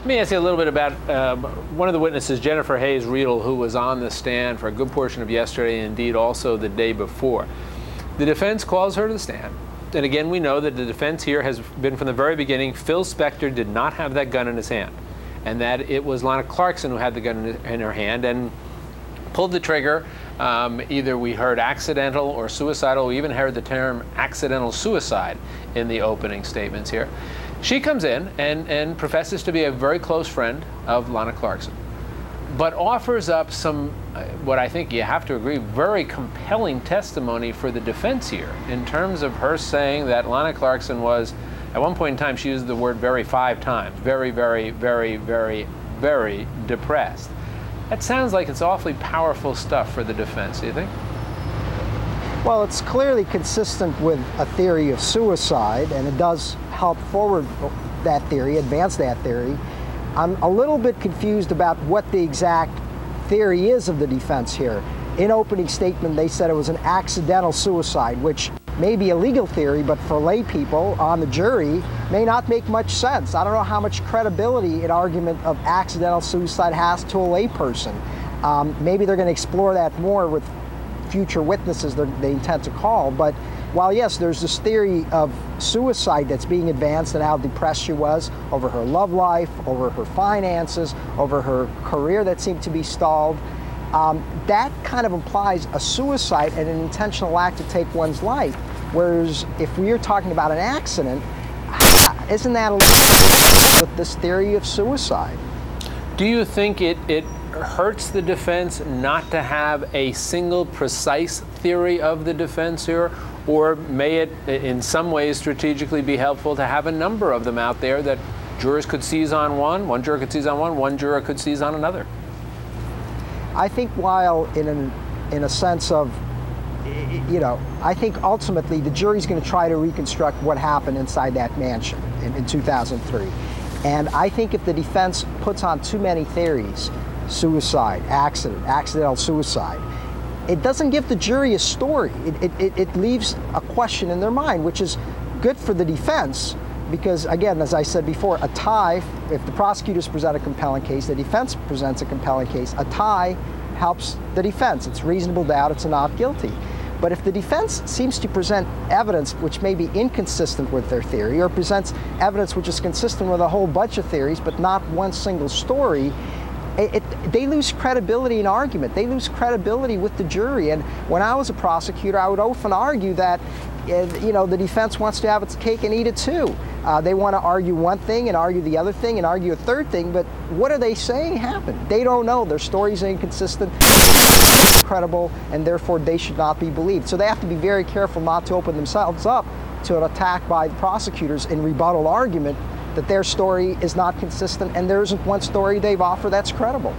me ask you a little bit about one of the witnesses, Jennifer Hayes-Riedel, who was on the stand for a good portion of yesterday and indeed also the day before. The defense calls her to the stand. And again, we know that the defense here has been from the very beginning, Phil Spector did not have that gun in his hand, and that it was Lana Clarkson who had the gun in her hand and pulled the trigger. Either we heard accidental or suicidal. We even heard the term accidental suicide in the opening statements here. She comes in and professes to be a very close friend of Lana Clarkson, but offers up some, what I think you have to agree, very compelling testimony for the defense here in terms of her saying that Lana Clarkson was, at one point in time, she used the word very 5 times, very, very, very, very, very depressed. That sounds like it's awfully powerful stuff for the defense, do you think? Well, it's clearly consistent with a theory of suicide, and it does help forward that theory, advance that theory. I'm a little bit confused about what the exact theory is of the defense here. In opening statement, they said it was an accidental suicide, which may be a legal theory, but for lay people on the jury may not make much sense. I don't know how much credibility an argument of accidental suicide has to a lay person. Maybe they're going to explore that more with future witnesses they intend to call, but while yes, there's this theory of suicide that's being advanced and how depressed she was over her love life, over her finances, over her career that seemed to be stalled, that kind of implies a suicide and an intentional act to take one's life. Whereas if we are talking about an accident, isn't that a little with this theory of suicide? Do you think it hurts the defense not to have a single precise theory of the defense here? Or may it, in some ways, strategically be helpful to have a number of them out there that jurors could seize on one juror could seize on one juror could seize on another? I think while in a sense of, you know, I think ultimately the jury's going to try to reconstruct what happened inside that mansion in 2003. And I think if the defense puts on too many theories, suicide, accident, accidental suicide, it doesn't give the jury a story. It leaves a question in their mind, which is good for the defense because, again, as I said before, a tie, if the prosecutors present a compelling case, the defense presents a compelling case, a tie helps the defense. It's reasonable doubt, it's a not guilty. But if the defense seems to present evidence which may be inconsistent with their theory or presents evidence which is consistent with a whole bunch of theories but not one single story, they lose credibility in argument. They lose credibility with the jury. And when I was a prosecutor, I would often argue that, you know, the defense wants to have its cake and eat it too. They want to argue one thing and argue the other thing and argue a third thing, but what are they saying happened? They don't know. Their stories are inconsistent, credible, and therefore they should not be believed. So they have to be very careful not to open themselves up to an attack by the prosecutors in rebuttal argument that their story is not consistent and there isn't one story they've offered that's credible.